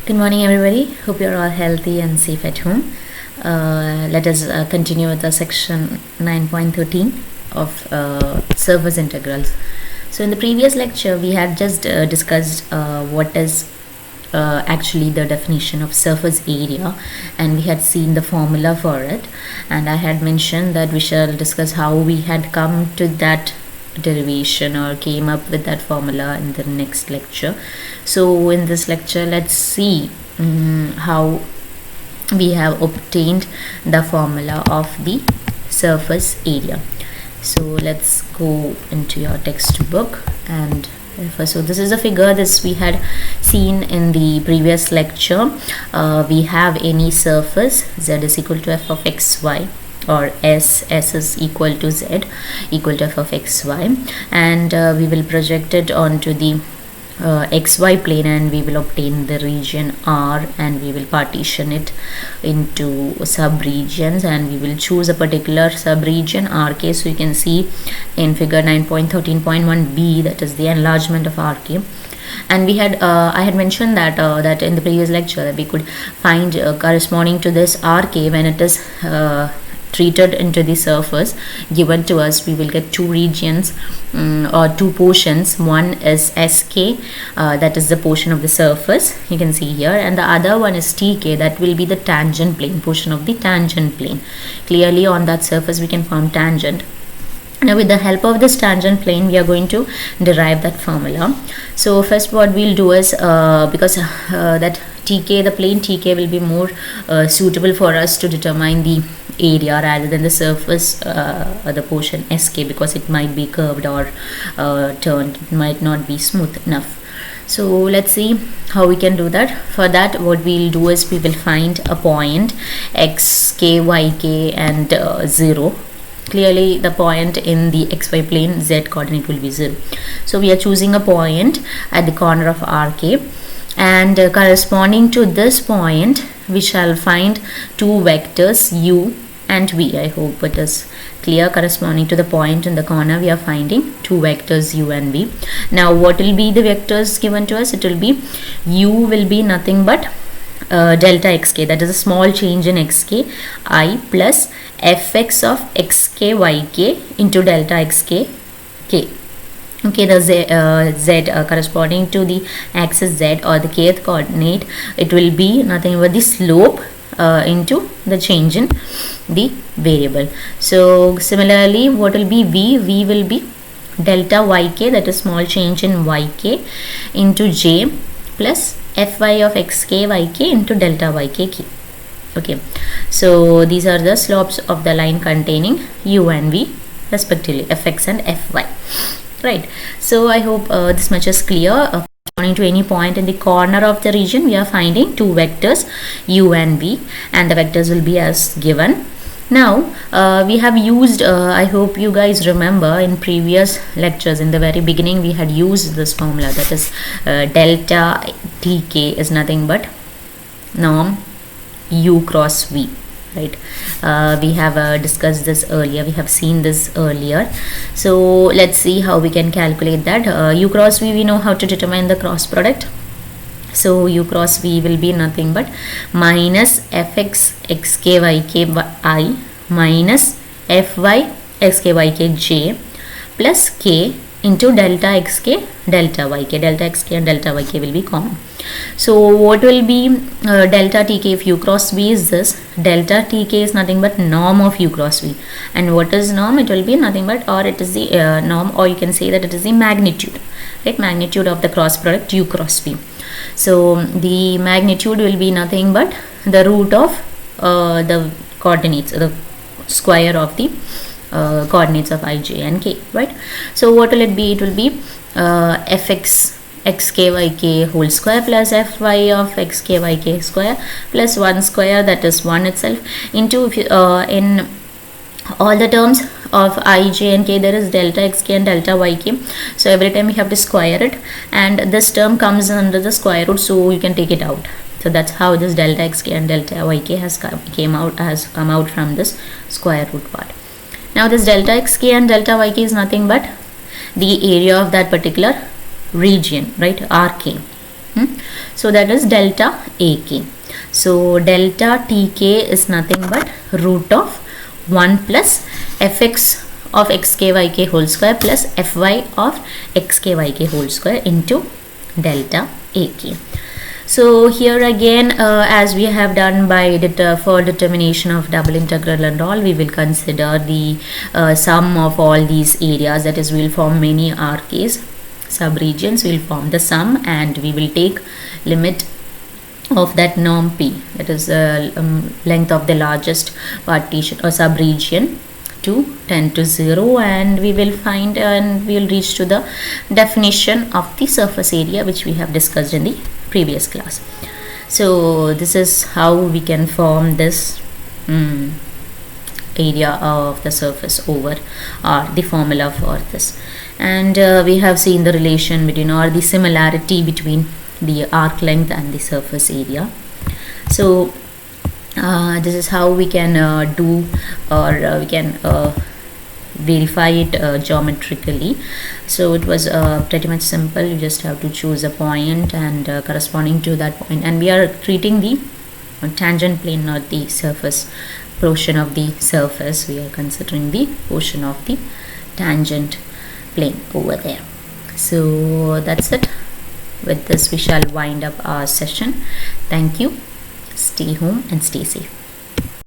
Good morning, everybody. Hope you're all healthy and safe at home. Let us continue with the section 9.13 of surface integrals. So in the previous lecture, we had just discussed what is actually the definition of surface area, and we had seen the formula for it, and I had mentioned that we shall discuss how we had come to that derivation or came up with that formula in the next lecture. So in this lecture, let's see how we have obtained the formula of the surface area. So let's go into your textbook and so this is a figure this we had seen in the previous lecture. We have any surface z is equal to f of xy, or s is equal to z equal to f of xy, and we will project it onto the xy plane, and we will obtain the region R, and we will partition it into sub-regions, and we will choose a particular sub-region RK. So you can see in figure 9.13.1b, that is the enlargement of RK. And we had I had mentioned that that in the previous lecture that we could find corresponding to this RK when it is treated into the surface given to us, we will get two regions or two portions. One is SK, that is the portion of the surface you can see here, and the other one is TK, that will be the tangent plane, portion of the tangent plane. Clearly on that surface we can form tangent. Now with the help of this tangent plane we are going to derive that formula. So first what we'll do is because that TK, the plane TK, will be more suitable for us to determine the area rather than the surface, the portion SK, because it might be curved or turned, it might not be smooth enough. So let's see how we can do that. For that, what we'll do is we will find a point xk, yk and 0. Clearly the point in the xy plane z coordinate will be 0. So we are choosing a point at the corner of RK, and corresponding to this point we shall find two vectors u and v. I hope it is clear. Corresponding to the point in the corner we are finding two vectors u and v. Now what will be the vectors given to us? It will be u will be nothing but delta xk, that is a small change in xk, I plus fx of xk yk into delta xk k. Okay, the z corresponding to the axis z or the kth coordinate, it will be nothing but the slope into the change in the variable. So similarly, what will be v? V will be delta yk, that is small change in yk, into j plus fy of xk yk into delta yk k. Okay, so these are the slopes of the line containing u and v respectively, fx and fy. Right, so I hope this much is clear. Corresponding to any point in the corner of the region, we are finding two vectors u and v, and the vectors will be as given. Now we have used, I hope you guys remember in previous lectures, in the very beginning we had used this formula, that is delta tk is nothing but norm u cross v. Right, we have discussed this earlier, we have seen this earlier. So let's see how we can calculate that. U cross v, we know how to determine the cross product. So u cross v will be nothing but minus fx xk yk I minus fy xk yk j plus k into delta xk delta yk. Delta xk and delta yk will be common. So what will be delta tk if u cross v is this? Delta tk is nothing but norm of u cross v. And what is norm? It will be nothing but, or it is the norm, or you can say that it is the magnitude, right? Magnitude of the cross product u cross v. So the magnitude will be nothing but the root of the coordinates, the square of the coordinates of I, j and k, right? So what will it be? It will be fx xk yk whole square plus fy of xk yk square plus 1 square, that is 1 itself, into in all the terms of I, j and k there is delta xk and delta yk. So every time we have to square it, and this term comes under the square root, so you can take it out. So that's how this delta xk and delta yk has come out from this square root part. Now this delta xk and delta yk is nothing but the area of that particular region, right? RK. So that is delta AK. So delta TK is nothing but root of 1 plus fx of xkyk whole square plus fy of xkyk whole square into delta AK. So here again, as we have done by for determination of double integral and all, we will consider the sum of all these areas, that is, we will form many RKs, subregions, we will form the sum, and we will take limit of that norm P, that is length of the largest partition or subregion, to tend to 0, and we will find and we will reach to the definition of the surface area which we have discussed in the previous class. So this is how we can form this area of the surface over R, the formula for this. And we have seen the relation between, or the similarity between, the arc length and the surface area. So this is how we can do, or we can verify it geometrically. So it was pretty much simple. You just have to choose a point and corresponding to that point, and we are treating the tangent plane, not the surface portion of the surface. We are considering the portion of the tangent plane over there. So that's it. With this we shall wind up our session. Thank you. Stay home and stay safe.